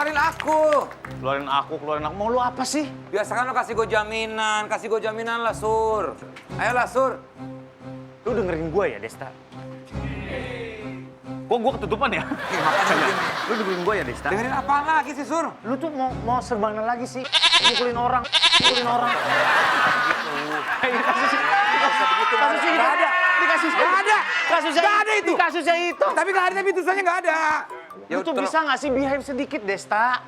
keluarin aku. Keluarin aku. Mau lu apa sih? Biasa kan lo kasih gue jaminan lah, Sur. Ayolah, Sur. Lu dengerin gue ya, Desta? Kok gue ketutupan ya? Lu dengerin gue ya, Desta? Dengerin apaan lagi sih, Sur? Lu tuh mau serbanan lagi sih? Mukulin orang. Kasusnya Nggak ada. Nggak ada. Nggak ada itu. Di kasusnya itu. Tapi nggak ada, tapi tulisannya nggak ada. Lu tuh bisa nggak sih behave sedikit, Desta?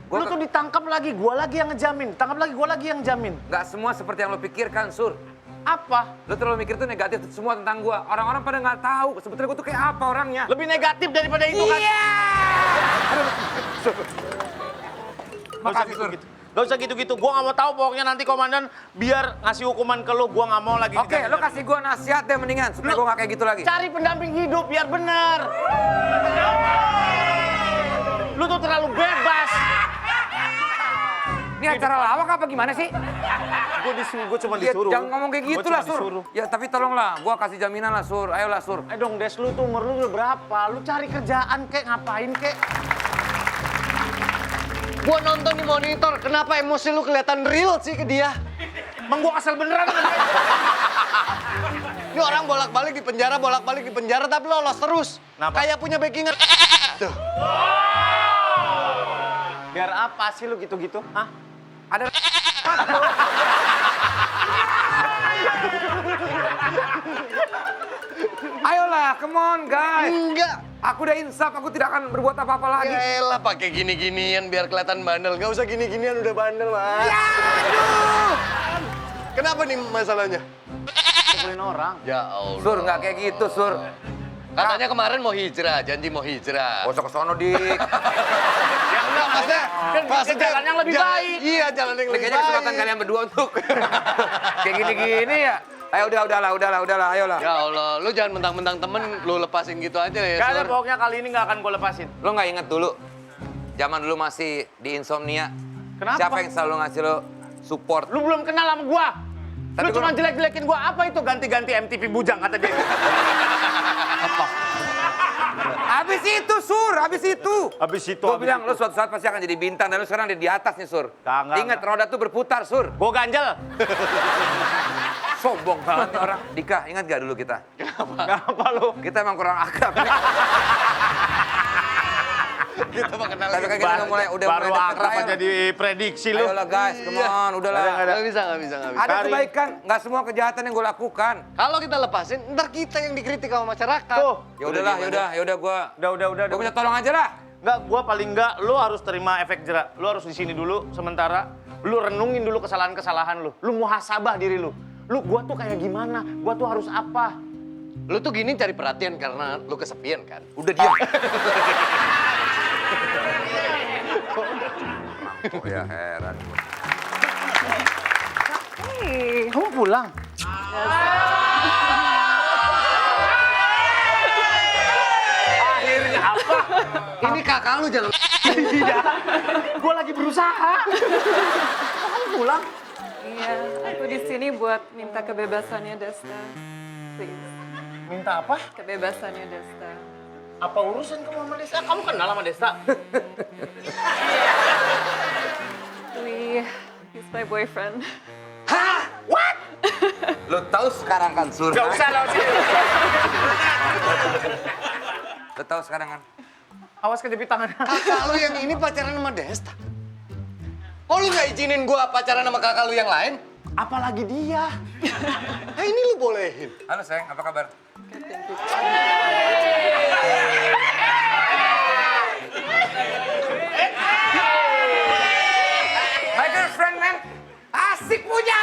Lu tuh ditangkap lagi, gua lagi yang ngejamin. Tangkap lagi, gua lagi yang jamin. Nggak semua seperti yang lo pikirkan, Sur. Apa? Lo terlalu mikir tuh negatif semua tentang gua. Orang-orang pada nggak tahu sebetulnya gua tuh kayak apa orangnya. Lebih negatif daripada itu kan? Iya. Makasih, Sur. Gak usah gitu-gitu, gua nggak mau tahu pokoknya nanti komandan biar ngasih hukuman ke lu, gua nggak mau lagi. Oke, lo kasih gua nasihat deh mendingan supaya gua nggak kayak gitu lagi. Cari pendamping hidup biar bener. Lu tuh terlalu bebas. Ini acara lawak apa gimana sih? Gua cuma Ya, disuruh. jangan ngomong kayak gitu Gua lah, cuma Sur. disuruh. Ya, tapi tolonglah, gua kasih jaminan lah, Sur. Ayolah, Sur. Dong, Des, lu tuh umur lu udah berapa? Lu cari kerjaan kek, ngapain kek? Gua nonton di monitor, kenapa emosi lu kelihatan real sih ke dia? Emang gua kesel beneran sama dia. Ini orang bolak-balik di penjara, tapi lolos terus. Kenapa? Kayak punya backingan. Tuh. Biar apa sih lu gitu-gitu? Hah? Ada Ayolah, come on, guys. Enggak. Aku udah insaf, aku tidak akan berbuat apa-apa lagi. Ya elah, pakai gini-ginian biar kelihatan bandel. Gak usah gini-ginian, udah bandel, Mas. Ya, aduh. Kenapa nih masalahnya? Mukulin orang. Ya Allah. Sur, nggak kayak gitu, Sur. Katanya kemarin mau hijrah, janji mau hijrah. Gak usah kesono, Dik. Ya enggak, maksudnya. Kan jalan yang lebih baik. Iya, jalan yang lebih Kayaknya kesempatan baik. kalian berdua untuk kayak gini-gini ya. Ayo, udahlah, ayolah. Ya Allah, lu jangan mentang-mentang temen, lu lepasin gitu aja ya, Gak ada, Sur. pokoknya kali ini gak akan gue lepasin. Lo nggak inget dulu, zaman dulu masih di insomnia. Kenapa? Siapa yang selalu ngasih lo support? Lu belum kenal sama gua. Tapi Lu cuma gua- jelek-jelekin gua. Apa itu ganti-ganti MTV bujang kata dia. Habis itu, Sur, habis itu. Habis itu, Gue habis bilang, itu. lo suatu saat pasti akan jadi bintang. Dan lo sekarang di atas nih, Sur. Enggak. Ingat, roda tuh berputar, Sur. Gua ganjel. Sombong banget nih orang. Dika, ingat gak dulu kita? Kenapa lu? Kita emang kurang akrab. Kita mah kenal Tapi kan gitu. kita udah mulai Baru deket. akrab Ayo. aja diprediksi lu. Ayolah, guys, come on, udahlah. Nggak bisa. Ada Cari. kebaikan, nggak semua kejahatan yang gue lakukan. Kalau kita lepasin, ntar kita yang dikritik sama masyarakat. Tuh. Ya udahlah, yaudah gua Udah. minta tolong aja lah. Enggak, gua paling enggak, lu harus terima efek jerak. Lu harus di sini dulu sementara. Lu renungin dulu kesalahan-kesalahan lu. Lu muhasabah diri lu. Gua tuh kayak gimana? Gua tuh harus apa? Lu tuh gini cari perhatian karena lu kesepian kan? Udah diam. Oh ya heran. Hey, Kamu pulang? Akhirnya apa? Ini kakak lu jangan. Iya. Gua lagi berusaha. Kok kamu pulang? iya, aku di sini buat minta kebebasannya Desta. Please, Minta apa? kebebasannya Desta. Apa urusan kamu sama Desta? Kamu kenal sama Desta? He's my boyfriend. Hah? What? Lo tahu sekarang kan, Sur? Gak usah. Lo tahu sekarang kan? Awas kejepit tangan. Kakak lu yang ini pacaran sama Desta. Oh lu gak izinin gua pacaran sama kakak lu yang lain? Apalagi dia. Nah ini lu bolehin. Halo sayang, apa kabar? My girlfriend, man. Asik punya.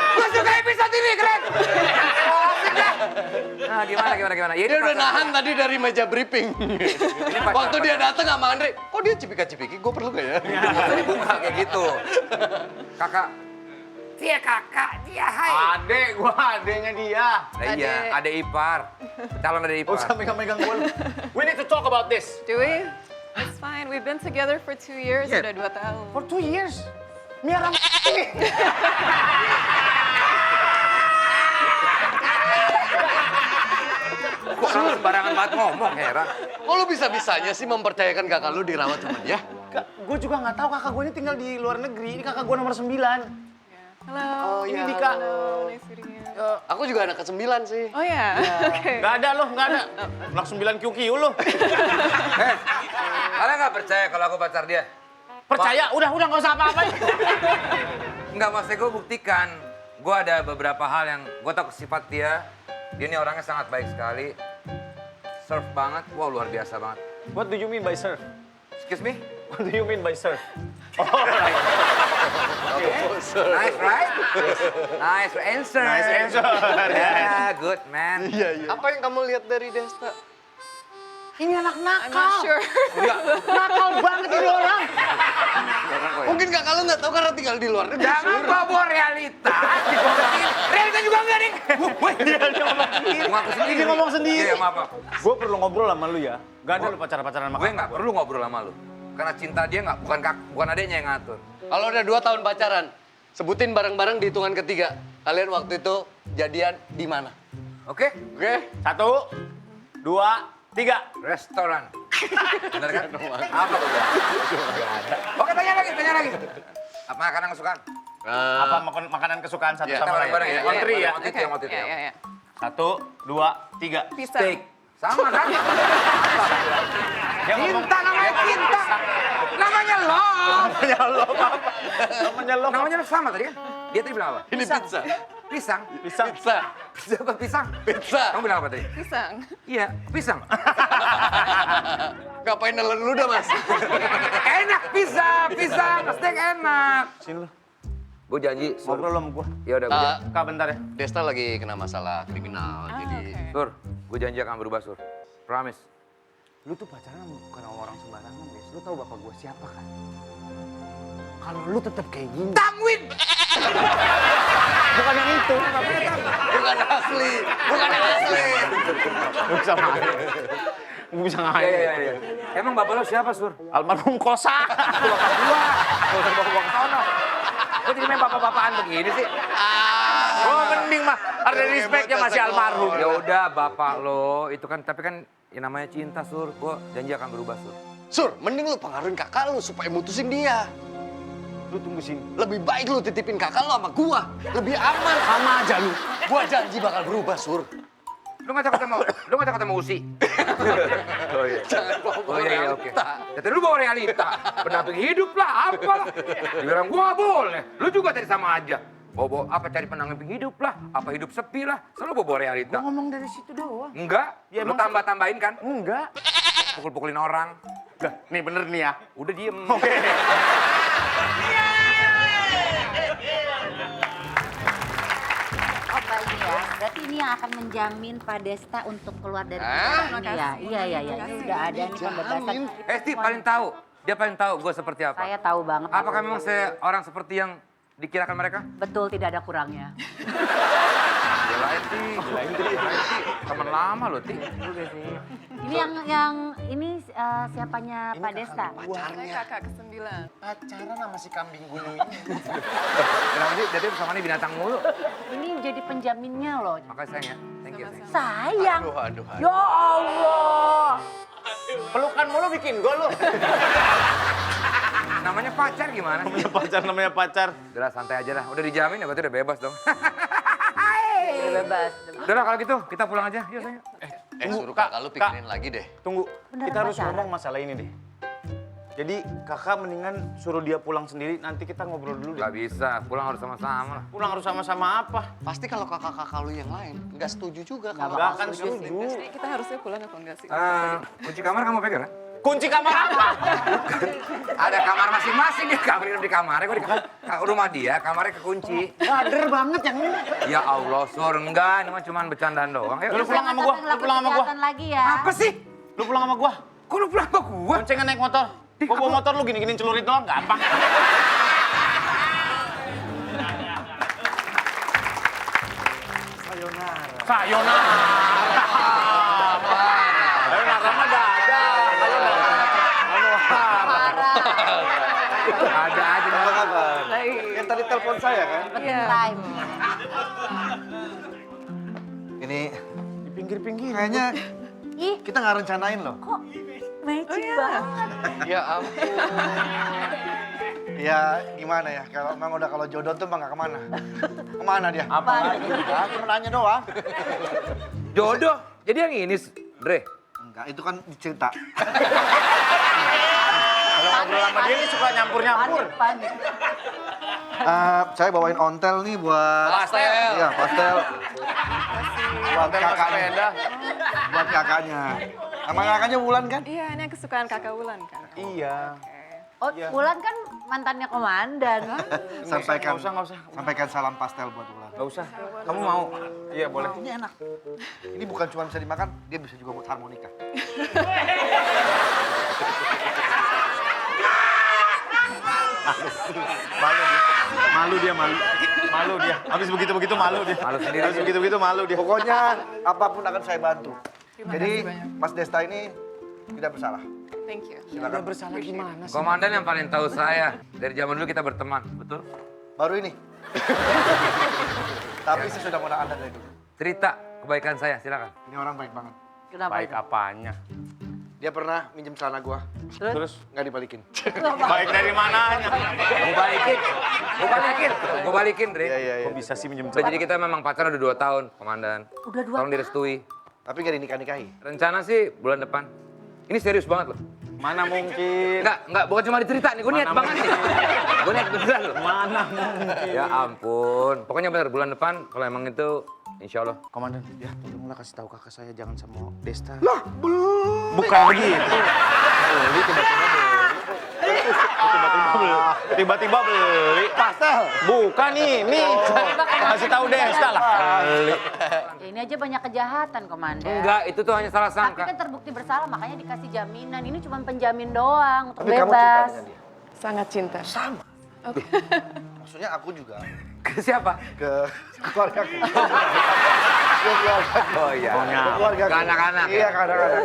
Gue suka episode ini, keren. Asik dah. Nah, gimana? Ya, Dia udah pacar- nahan tadi dari meja briefing. Waktu dia dateng sama Andre, kok dia cipika-cipiki, gue perlu gak ya? Bisa dibuka kayak gitu. Kakak. Dia kakak, dia hai. Adek, gua adeknya dia. Nah, iya, ada ipar. Calon ada ipar. Oh, usah megang-megang gua. We need to talk about this. Do we? It's fine. We've been together for 2 years. Yeah. Udah 2 tahun. For 2 years. Miara ini. Orang sembarangan banget ngomong, heran. Kok lu bisa-bisanya sih mempercayakan kakak lu dirawat sama dia? Gue juga nggak tahu kakak gue ini tinggal di luar negeri. Ini kakak gue nomor 9. Halo. Oh, Ini iya, Dika. Halo, nice meeting you. Aku juga anak ke-9 sih. Oh ya, oke. Nggak ada loh, nggak ada. Anak 9 QQ lo. Kalian nggak percaya kalau aku pacar dia? Percaya, udah nggak usah apa-apain. Enggak, maksudnya gue buktikan. Gue ada beberapa hal yang gue tahu sifat dia. Dia ini orangnya sangat baik sekali. Surf banget, wow luar biasa banget. What do you mean by surf? Excuse me? What do you mean by surf? Nice, right? Nice answer. Nice answer. Yeah, good man. Apa yang kamu lihat dari Desta? Ini anak I'm nakal. not sure. Nakal banget ini orang. Mungkin kakak lu nggak tahu karena tinggal di luar negeri. Jangan bawa realita. Realita juga enggak, Dik. Dia ngomong sendiri. Ngaku sendiri. Dia ngomong sendiri. Iya, maaf. Gue perlu ngobrol sama lu ya. Gak ada lu pacaran-pacaran sama Gue kakak. nggak perlu ngobrol sama lu. Karena cinta dia nggak, bukan adeknya yang ngatur. Kalau udah 2 tahun pacaran, sebutin bareng-bareng di hitungan ketiga. Kalian waktu itu jadian di mana? Oke? Oke? 1, 2, 3. Restoran. Bener kan? Apa gue bilang? Oke, tanya lagi. Apa makanan kesukaan? Apa makanan kesukaan satu Iya, sama lain? bareng-bareng ya. Kontri ya. Waktu itu, yang waktu itu. Ya, ya, ya. 1, 2, 3. Pisang. Steak. Sama kan? Dia ngomong Cinta namanya cinta. Namanya love. namanya lo apa? Namanya lo. Namanya love sama tadi kan? Dia tadi bilang apa? Ini pizza. Pisang. Pisang. Pizza. Pizza apa pisang? Pizza. Kamu bilang apa tadi? Pisang. Iya, pisang. Ngapain nelen lu dah, Mas? Enak pisang. Steak enak. Sini lo. Gue janji, Sur. Ngobrol lo sama gua. Ya udah, gue janji. Kak bentar ya. Desta lagi kena masalah kriminal, jadi... Oke. Sur, gue janji akan berubah, Sur. Promise. Lu tuh pacaran bukan sama orang sembarangan, Des. Lu tahu bapak gua siapa kan? Kalau lu tetap kayak gini. Tangwin! Bukan yang itu. Bukan asli. Bukan yang asli. Gua bisa ngatain. Gua bisa ngatain. Iya. Emang bapak lo siapa, Sur? Almarhum Kosa. Bapak gua. Gak usah bawa ke sono. Kok jadi main bapak-bapakan begini sih? Gua mending mah ada respectnya masih almarhum. Ya udah, bapak lo itu kan, tapi kan ya namanya cinta, Sur. Gue janji akan berubah, Sur. Sur, mending lu pengaruhin kakak lu supaya mutusin dia. Lu tunggu sini. Lebih baik lu titipin kakak lu sama gua. Lebih aman. Sama aja lu. Gua janji bakal berubah, Sur. Lu ngajak ketemu Usi. Oh iya. Jangan bawa Oh iya, oke. realita. Ya tadi lu bawa realita. Pendamping hidup lah, apalah. Dibilang gua nggak boleh. Lu juga tadi sama aja. Bawa apa cari pendamping hidup lah, apa hidup sepi lah. Selalu bawa realita. Gua ngomong dari situ doang. Enggak, Ya, lu emang tambah-tambahin kan? Enggak. Pukul-pukulin orang. Dah, nih bener nih ya. Udah diem. Oke. Oh baik ya, berarti ini yang akan menjamin Pak Desta untuk keluar dari penjara ini ya. Iya, ini udah ada nih pembebasan. Esti paling tahu. Dia paling tahu gue seperti apa. Saya tahu banget. Apakah memang saya orang seperti yang dikirakan mereka? Betul, tidak ada kurangnya. Belain, Ti. Teman lama loh, Ti. Ini ini siapanya Pak Desta? Saya kakak ke-9. Pacaran sama si kambing gunung ini. Kenapa sih? Jadi sama ini binatang mulu. Ini jadi penjaminnya loh. Makanya sayang ya. Thank you. Sayang. Aduh. Ya Allah. Pelukan mulu bikin gol lu. Namanya pacar gimana sih? Namanya pacar. Udah santai aja lah. Udah dijamin ya berarti udah bebas dong. Bebas. Udah lah kalau gitu kita pulang aja. Yuk sayang. Suruh Kak, kakak lu pikirin lagi deh. Tunggu, Beneran kita harus pacaran? ngomong masalah ini deh. Jadi kakak mendingan suruh dia pulang sendiri, nanti kita ngobrol dulu deh. Gak bisa, pulang harus sama-sama. Pulang harus sama-sama apa? Pasti kalau kakak-kakak lu yang lain nggak setuju juga kalau Nggak akan setuju. Jadi kita harusnya pulang apa enggak sih? Kunci kamar kamu pegang ya? Kunci kamar apa? Ada kamar masing-masing dia kamar di kamarnya. Kok di rumah dia, kamarnya kekunci. Bader banget yang ini. Ya Allah, Sur, enggak. Ini mah cuma bercandaan doang. Lu Yuk, pulang sama gua, lu pulang sama gua. Lagi ya. apa sih? Lu pulang sama gua. Kok lu pulang sama gua? Boncengan naik motor. Gua bawa motor lu gini-gini celurit doang, gampang. Sayonara. Sayonara mah dada. Ada aja nih. Baik. Yang tadi telepon saya kan? Iya. Time. Ini Di pinggir-pinggir. kayaknya Ih, Kita nggak rencanain loh. kok magic banget. Ya ampun. Ya gimana ya, kalau jodoh tuh emang nggak kemana. Kemana dia? Apa? Ya, cuma nanya doang. Jodoh. Jadi yang ini, Dre. Enggak, itu kan cerita. Kalau ngobrol sama dia ini suka nyampur-nyampur. Panik. Saya bawain ontel nih buat... Pastel. Iya, pastel. Buat Ontel sama kakaknya. sepeda. Buat kakaknya. Sama kakaknya Wulan kan? Iya, ini kesukaan kakak Wulan kan. Iya. Oh, Wulan kan mantannya komandan. Sampaikan, nggak usah. sampaikan salam pastel buat Wulan. Gak usah. Kamu mau? Iya boleh. Ini enak. Ini bukan cuma bisa dimakan, dia bisa juga buat harmonika. Malu dia. Malu dia. Habis begitu-begitu malu dia. Malu sendiri. Habis begitu-begitu malu dia. Pokoknya apapun akan saya bantu. Terima Jadi kasih banyak. Mas Desta ini tidak bersalah. Thank you. Dia bersalah gimana sih? Komandan yang paling tahu saya. Dari zaman dulu kita berteman, betul? Baru ini. Tapi saya sudah mengenal Anda dari dulu. Cerita kebaikan saya, silakan. Ini orang baik banget. Kenapa Baik itu? apanya? Dia pernah minjem celana gua, Terus? nggak dibalikin. Baik dari mananya? Gue balikin, Dre. Iya. Kok bisa sih minjem Udah, jadi kita memang pacaran udah 2 tahun, Komandan. Udah 2 Tolong tahun? direstui. Tapi nggak dinikah-nikahi. Rencana sih bulan depan. Ini serius banget loh. Mana mungkin? Enggak, bukan cuma dicerita nih, gue niat Mana banget nih. Gue niat beneran loh. Mana mungkin? Ya ampun. Pokoknya bener, bulan depan kalau emang itu, insya Allah. Komandan, ya tolonglah kasih tahu kakak saya jangan sama Desta. Lah, belum. Bukan begitu. Beli tiba-tiba beli. Tiba-tiba beli. Pastel. Bukan ini. Kasih tahu Desta lah. Beli. Ya, ini aja banyak kejahatan, komandan. Enggak, itu tuh hanya salah Tapi sangka. kan terbukti bersalah, makanya dikasih jaminan. Ini cuma penjamin doang untuk Tapi kamu cinta bebas. dengan dia. Sangat cinta. Sama. Maksudnya aku juga Ke siapa? ke keluargaku. Ke keluargaku. Oh iya. Ke keluargaku. Ke anak-anak ya? Iya, ke anak-anak.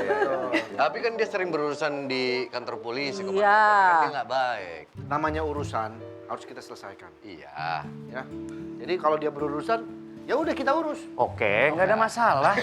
Tapi kan dia sering berurusan di kantor polisi kemarin. Iya. Kan dia nggak baik. Namanya urusan harus kita selesaikan. Iya. Ya. Jadi kalau dia berurusan, ya udah kita urus. Oke, nggak ada masalah.